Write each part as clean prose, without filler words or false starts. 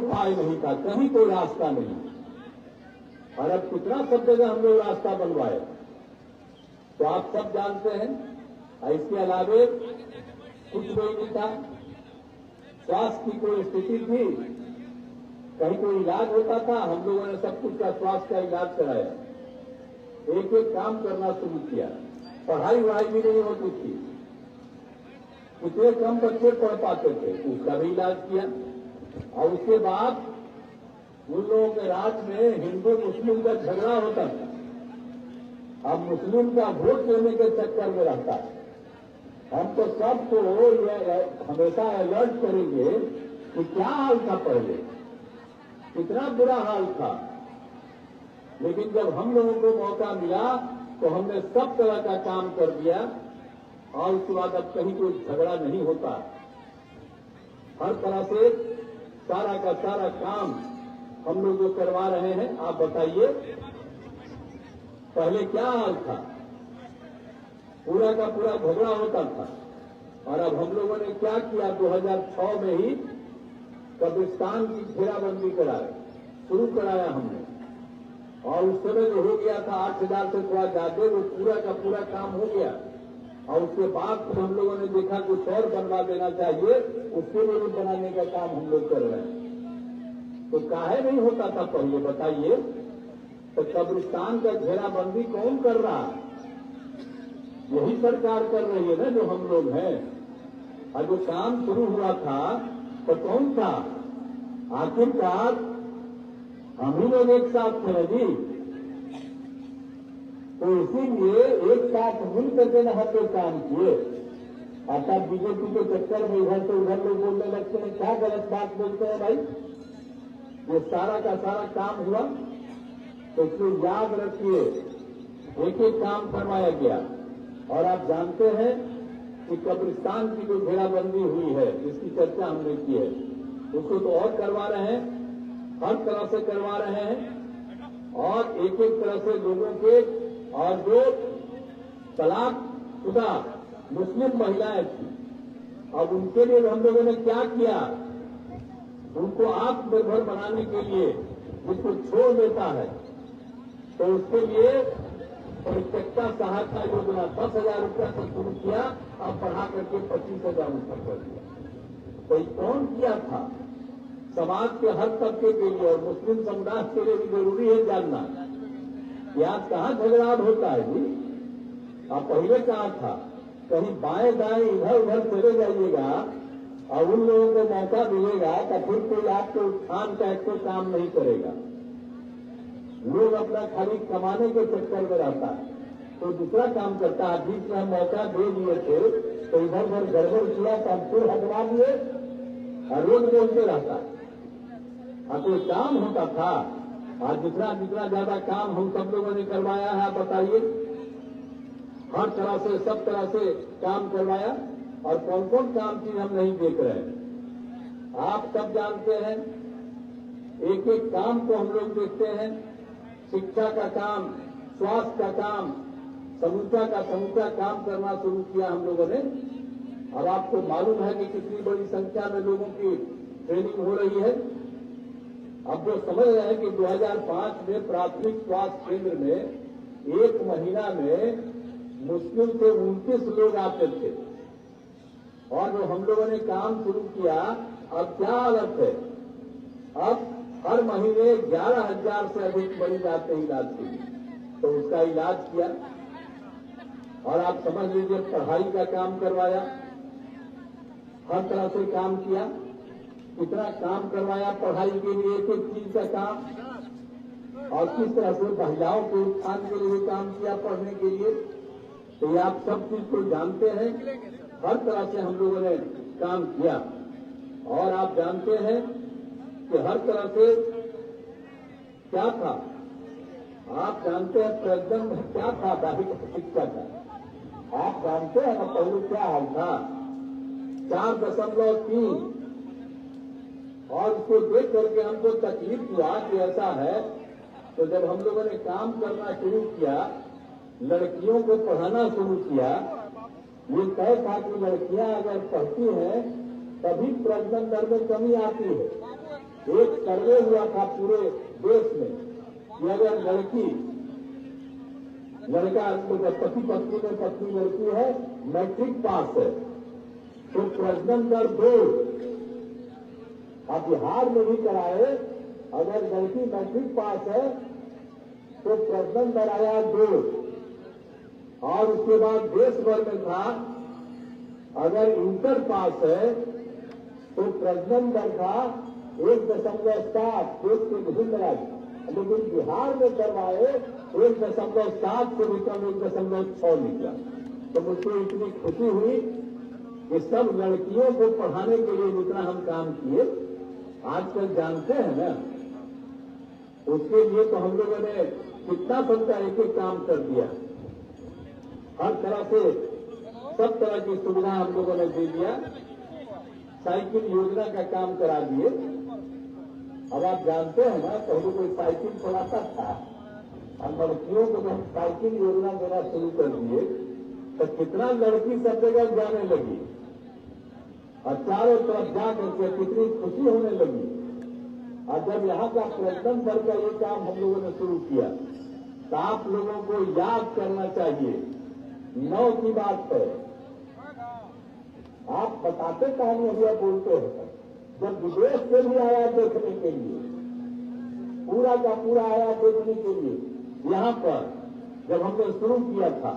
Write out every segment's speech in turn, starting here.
उपाय नहीं था, कहीं कोई रास्ता नहीं। और अब कितना सब जगह हम लोग रास्ता बनवाए, तो आप सब जानते हैं। इसके अलावे कुछ कोई नहीं था, स्वास्थ्य की कोई स्थिति थी, कहीं कोई इलाज होता था, हम लोगों ने सब कुछ का स्वास्थ्य का इलाज कराया। एक एक काम करना शुरू किया। पढ़ाई वढ़ाई भी नहीं होती थी, कितने कम बच्चे पढ़ पाते थे, उसका भी इलाज किया। और उसके बाद उन लोगों के राज्य में हिंदू मुस्लिम का झगड़ा होता था। अब मुस्लिम का वोट लेने के चक्कर में रहता है। हम तो सबको हमेशा अलर्ट करेंगे कि क्या हाल था पहले, कितना बुरा हाल था। लेकिन जब हम लोगों को मौका मिला तो हमने सब तरह का काम कर दिया, और उसके बाद अब कहीं कोई झगड़ा नहीं होता। हर तरह से सारा का सारा काम हम लोग जो करवा रहे हैं। आप बताइए, पहले क्या हाल था? पूरा का पूरा झगड़ा होता था। और अब हम लोगों ने क्या किया, 2006 में ही कब्रिस्तान की घेराबंदी शुरू कराया हमने। और उस समय जो हो गया था 8,000 से थोड़ा ज्यादा, वो पूरा का पूरा काम हो गया। और उसके बाद फिर हम लोगों ने देखा कुछ और बनवा देना चाहिए, उसके लिए भी बनाने का काम हम लोग कर रहे हैं। तो काहे नहीं होता था पहले, बताइए? तो कब्रिस्तान का घेराबंदी कौन कर रहा है? यही सरकार कर रही है ना, जो हम लोग हैं। और जो काम शुरू हुआ था तो कौन था? आखिरकार हम ही लोग एक साथ थे जी। तो इसीलिए एक साथ मिल करके न हम लोग काम किए। आता बीजेपी के चक्कर में इधर से उधर लोग बोलने लगते हैं, क्या गलत बात बोलते हैं भाई? ये सारा का सारा काम हुआ, तो इसलिए याद रखिए, एक एक काम करवाया गया। और आप जानते हैं कि कब्रिस्तान की जो घेराबंदी हुई है, जिसकी चर्चा हमने की है, उसको तो और करवा रहे हैं, हर तरह से करवा रहे हैं। और एक एक तरह से लोगों के, और जो तलाकशुदा मुस्लिम महिलाएं थी, अब उनके लिए हम लोगों ने क्या किया, उनको आत्मनिर्भर बनाने के लिए जिसको छोड़ देता है, तो उसके लिए परित्यक्ता सहायता योजना 10,000 रुपया से शुरू किया, अब बढ़ा करके 25,000 रुपया कर दिया। तो कौन किया था? समाज के हर तबके के लिए, और मुस्लिम समुदाय के लिए भी जरूरी है जानना। आज कहाँ झगड़ाट होता है जी? आप पहले कहाँ था? कहीं बाएं दाएं इधर उधर चले जाइएगा और उन लोगों को मौका मिलेगा तो फिर कोई आपके उत्थान का एक काम नहीं करेगा। लोग अपना खाली कमाने के चक्कर में रहता है, तो दूसरा काम करता है। बीच में हम मौका दे दिए थे तो इधर उधर गड़बड़ किया तो हम फिर हटवा दिए, और रोज बोलते रहता है। और कोई काम होता था? और जितना जितना ज्यादा काम हम सब लोगों ने करवाया है, आप बताइए। हर तरह से, सब तरह से काम करवाया। और कौन कौन काम चीज हम नहीं देख रहे हैं, आप सब जानते हैं। एक एक काम को हम लोग देखते हैं। शिक्षा का काम, स्वास्थ्य का काम, समूचा का समूचा काम करना शुरू किया हम लोगों ने। अब आपको मालूम है कि कितनी बड़ी संख्या में लोगों की ट्रेनिंग हो रही है। अब जो समझ रहे हैं कि 2005 में प्राथमिक स्वास्थ्य केंद्र में एक महीना में मुश्किल से 29 लोग आते थे, और जो हम लोगों ने काम शुरू किया, अब क्या हालत है? अब हर महीने 11,000 से अधिक मरीज आते हैं इलाज के लिए, तो उसका इलाज किया। और आप समझ लीजिए, पढ़ाई का काम करवाया, हर तरह से काम किया। कितना काम करवाया पढ़ाई के लिए, एक एक चीज का काम, और किस तरह से महिलाओं के उत्थान के लिए काम किया, पढ़ने के लिए। तो ये आप सब चीज को जानते हैं। हर तरह से हम लोगों ने काम किया। और आप जानते हैं कि हर तरह से क्या था, आप जानते हैं प्रजन क्या था दाहिक शिक्षा का, आप जानते हैं ना पहले क्या हाल था? 4.3। और उसको देख करके हमको तकलीफ हुआ कि ऐसा है। तो जब हम लोगों ने काम करना शुरू किया, लड़कियों को पढ़ाना शुरू किया, ये तय था कि लड़कियां अगर पढ़ती हैं तभी प्रजनन दर में कमी आती है। एक सर्वे हुआ था पूरे देश में कि अगर लड़का पति पत्नी में पत्नी लड़की है, मैट्रिक पास है, तो प्रजनन दर 2। आप बिहार में भी कराए, अगर लड़की मैट्रिक पास है तो प्रजनन दर आया 2। और उसके बाद देश भर में था, अगर इंटर पास है तो प्रजनन दर था 1.7 देश के विभिन्न राज्य, लेकिन बिहार में करवाए 1.7 से निकल 1.6 निकला। तो मुझको इतनी खुशी हुई कि सब लड़कियों को पढ़ाने के लिए जितना हम काम किए, आजकल जानते हैं ना, उसके लिए तो हम लोगों ने कितना सबका एक एक काम कर दिया। हर तरह से सब तरह की सुविधा हम लोगों ने दे दिया। साइकिल योजना का काम करा दिए। अब आप जानते हैं ना, पहले कोई साइकिल चलाता था, और लड़कियों को जब साइकिल योजना देना शुरू कर दिए तो कितना लड़की सब जगह जाने लगी और चारों तरफ जा करके कितनी खुशी होने लगी। और जब यहाँ का प्रजनन दर का ये काम हम लोगों ने शुरू किया तो आप लोगों को याद करना चाहिए, 9 की बात है। आप बताते कहानी अभी आप बोलते हैं, जब विदेश से भी आया देखने के लिए, पूरा का पूरा आया देखने के लिए, यहाँ पर जब हमने शुरू किया था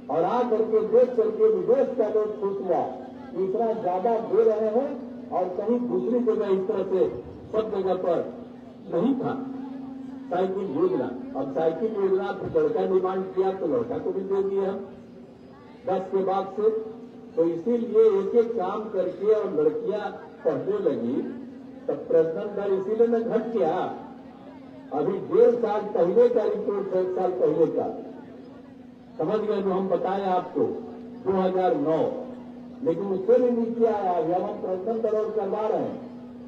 और आ करके देख करके विदेश का लोग खुश हुआ कि इतना ज्यादा दे रहे हैं और कहीं दूसरी जगह इस तरह से सब जगह पर नहीं था साइकिल योजना। अब साइकिल योजना फिर लड़का डिमांड किया तो लड़का को भी दे दिए हम 10 के बाद से। तो इसीलिए एक एक काम करके और लड़कियां पढ़ने लगी, तब प्रजनन दर इसीलिए न घट गया। अभी 1.5 साल पहले का रिपोर्ट, 1 साल पहले का, समझ गए जो हम बताए आपको, 2009, लेकिन उससे भी नीचे आया। अभी हम प्रजनन दर और करवा रहे हैं,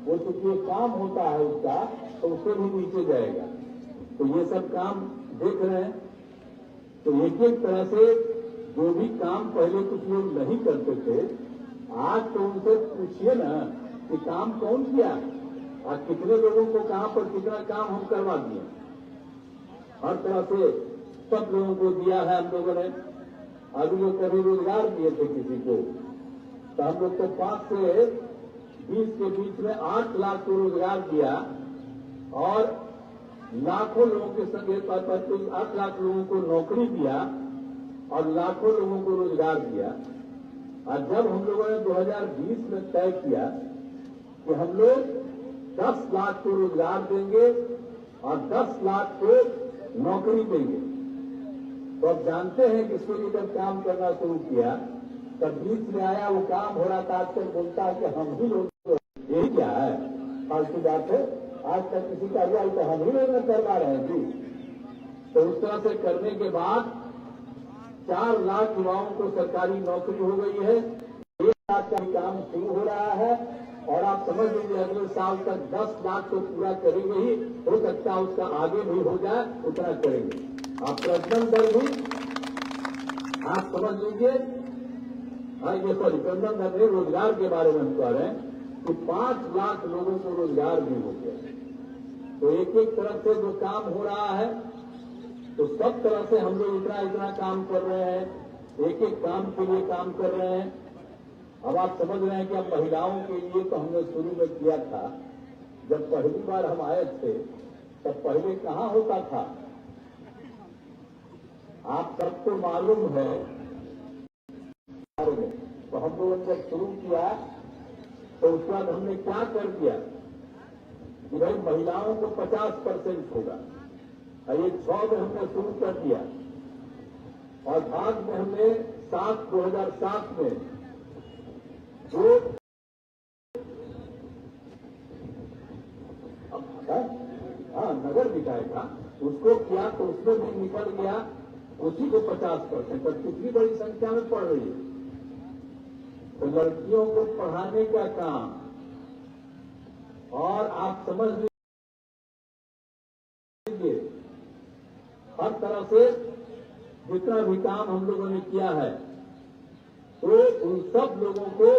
वो चूंकि काम होता है उसका, तो उससे भी नीचे जाएगा। तो ये सब काम देख रहे हैं। तो एक एक तरह से जो भी काम पहले कुछ लोग नहीं करते थे, आज तो उनसे पूछिए ना कि काम कौन किया और कितने लोगों को कहां पर कितना काम हम करवा दिए। हर तरह से सब लोगों को दिया है हम लोगों ने। अभी लोग कभी रोजगार दिए थे किसी को, तो हम लोग को 5 से 20 के बीच में 8 लाख को रोजगार दिया और लाखों लोगों के संग 8 लाख लोगों को नौकरी दिया और लाखों लोगों को रोजगार दिया। और जब हम लोगों ने 2020 में तय किया कि हम लोग 10 लाख को रोजगार देंगे और 10 लाख को नौकरी देंगे, तो अब जानते हैं कि इसके लिए जब काम करना शुरू किया तब बीच में आया वो काम हो रहा था। आजकल बोलता है कि हम ही लोग, यही क्या है, फालतू बात है। आज तक किसी का हुआ तो हम ही लोग करवा रहे हैं जी। तो उस तरह से करने के बाद 4 लाख युवाओं को सरकारी नौकरी हो गई है। 1 लाख का काम शुरू हो रहा है और आप समझ लीजिए अगले साल तक 10 लाख तो पूरा करेंगे ही, हो सकता है उसका आगे भी हो जाए, उतना करेंगे। आप प्रजनन दर भी आप समझ लीजिए, ये सॉरी प्रजनन दर में रोजगार के बारे में हम कह रहे हैं कि 5 लाख लोगों को रोजगार भी हो गया। तो एक एक तरफ से जो काम हो रहा है, तो सब तरह से हम लोग इतना इतना काम कर रहे हैं, एक एक काम के लिए काम कर रहे हैं। अब आप समझ रहे हैं कि अब महिलाओं के लिए तो हमने शुरू में किया था। जब पहली बार हम आए थे तब पहले कहाँ होता था, आप सबको मालूम है। तो हम लोगों ने जब शुरू किया तो उसके बाद हमने क्या कर दिया कि भाई महिलाओं को 50% होगा, और ये 6 में हमने शुरू कर दिया और बाद में हमने 2007 में जो नगर निकाय था उसको किया, तो उसमें भी निकल गया उसी को 50%। और कितनी बड़ी संख्या में पढ़ रही है। तो लड़कियों को पढ़ाने का काम, और आप समझ लीजिए हर तरह से जितना भी काम हम लोगों ने किया है, तो उन सब लोगों को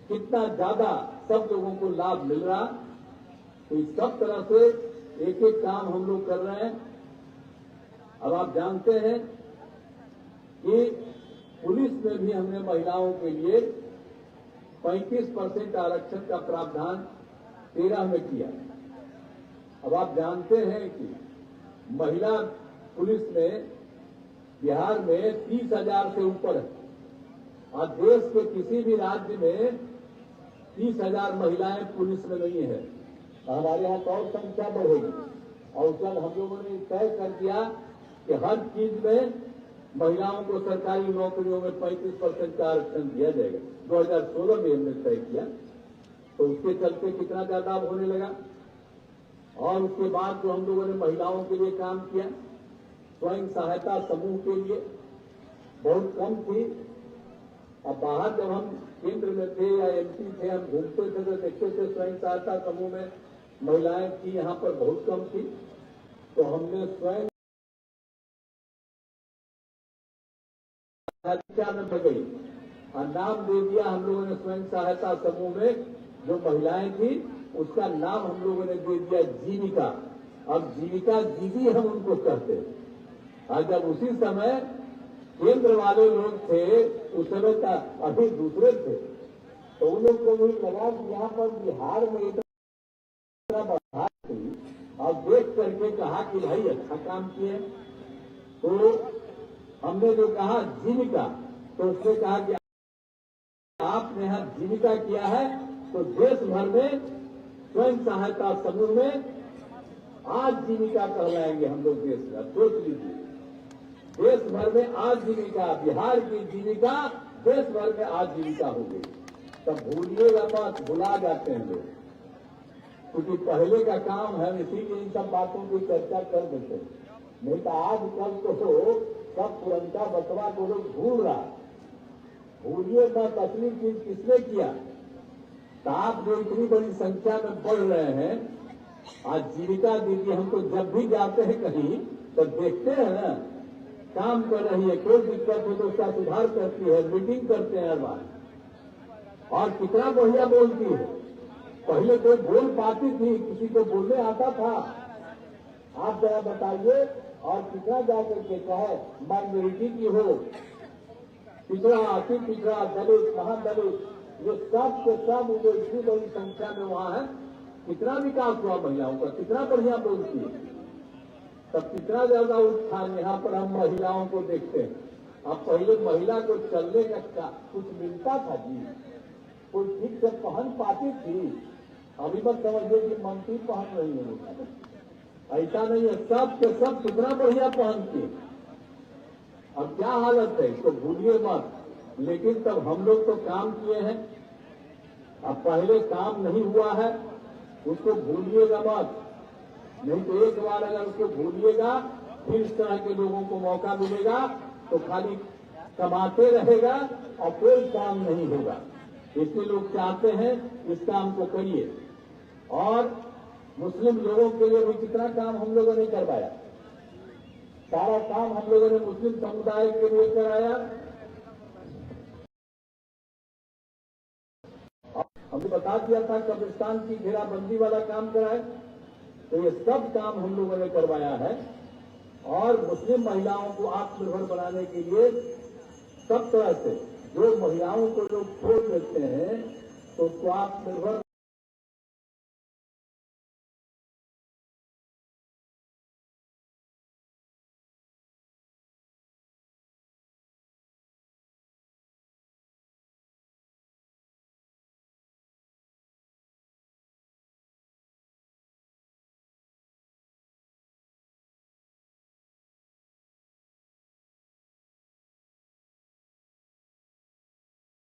कितना ज्यादा सब लोगों को लाभ मिल रहा, तो इस सब तरह से एक एक काम हम लोग कर रहे हैं। अब आप जानते हैं कि पुलिस में भी हमने महिलाओं के लिए 35% आरक्षण का प्रावधान 13 में किया। अब आप जानते हैं कि महिला पुलिस में बिहार में 30,000 से ऊपर है और देश के किसी भी राज्य में 30,000 महिलाएं पुलिस में नहीं है। हमारे यहाँ तो और संख्या बढ़ेगी और उस बाद हम लोगों ने तय कर दिया कि हर चीज में महिलाओं को सरकारी नौकरियों में 35% का आरक्षण दिया जाएगा। 2016 में हमने तय किया, तो उसके चलते कितना ज्यादा होने लगा। और उसके बाद जो हम लोगों ने महिलाओं के लिए काम किया, स्वयं सहायता समूह के लिए बहुत कम थी। अब बाहर जब हम केंद्र में थे या एमपी थे, हम घूमते थे तो देखते थे स्वयं सहायता समूह में महिलाएं थी, यहाँ पर बहुत कम थी। तो हमने स्वयं में गई और नाम दे दिया हम लोगों ने स्वयं सहायता समूह में जो महिलाएं थी उसका नाम हम लोगों ने दे दिया जीविका। अब जीविका दीदी हम उनको कहते हैं। और जब उसी समय केंद्र वाले लोग थे, उस समय का अभी दूसरे थे, तो उन लोग को भी लगा कि यहाँ पर बिहार में इतना बढ़ा थी और देख करके कहा कि भाई अच्छा काम किए। तो हमने जो कहा जीविका, तो उसने कहा कि आपने यहाँ जीविका किया है तो देश भर में स्वयं सहायता समूह में आज जीविका कहलाएंगे हम लोग देश का। सोच लीजिए, देश भर में आज जीविका, बिहार की जीविका देश भर में आज जीविका हो गई। तब भूलिएगा मत, भुला जाते हैं लोग, क्योंकि पहले का काम है, इसीलिए इन सब बातों की चर्चा कर देते हैं। नहीं तो आजकल तो सब पुरनका बतवा को लोग भूल रहा। भूलिए मत, असली चीज किसने किया। तो आप जो इतनी बड़ी संख्या में बढ़ रहे हैं, आज जीविका दीदी हमको जब भी जाते हैं कहीं तो देखते हैं ना, काम कर रही है, कोई दिक्कत हो तो उसका सुधार करती है, मीटिंग करते हैं हर बार, और कितना बढ़िया बोलती है। पहले कोई बोल पाती थी, किसी को बोलने आता था, आप जरा बताइए। और कितना जाकर के चाहे माइनॉरिटी की हो, पिछड़ा, अति पिछड़ा, दलित, महादलित, ये सब के सब वो इतनी बड़ी संख्या में वहां है। कितना विकास हुआ महिलाओं का, कितना बढ़िया बोलती है, तब कितना ज्यादा उत्थान। यहाँ पर हम महिलाओं को देखते हैं। अब पहले महिला को चलने का कुछ मिलता था जी, कोई ठीक से पहन पाती थी। अभी मत समझिए कि मंत्री पहन रही है, ऐसा नहीं है। सब के सब कितना बढ़िया पहनती है। अब क्या हालत है इसको भूलिए मत। लेकिन तब हम लोग तो काम किए हैं। अब पहले काम नहीं हुआ है उसको भूलिएगा मत, नहीं तो एक बार अगर उसको भूलिएगा फिर इस तरह के लोगों को मौका मिलेगा तो खाली कमाते रहेगा और कोई काम नहीं होगा। इसलिए लोग चाहते हैं इस काम को करिए। और मुस्लिम लोगों के लिए भी कितना काम हम लोगों ने करवाया। सारा काम हम लोगों ने मुस्लिम समुदाय के लिए कराया। हमने बता दिया था कब्रिस्तान की घेराबंदी वाला काम कराए, तो ये सब काम हम लोगों ने करवाया है। और मुस्लिम महिलाओं को आत्मनिर्भर बनाने के लिए सब तरह से जो महिलाओं को लोग छोड़ देते हैं तो उसको आत्मनिर्भर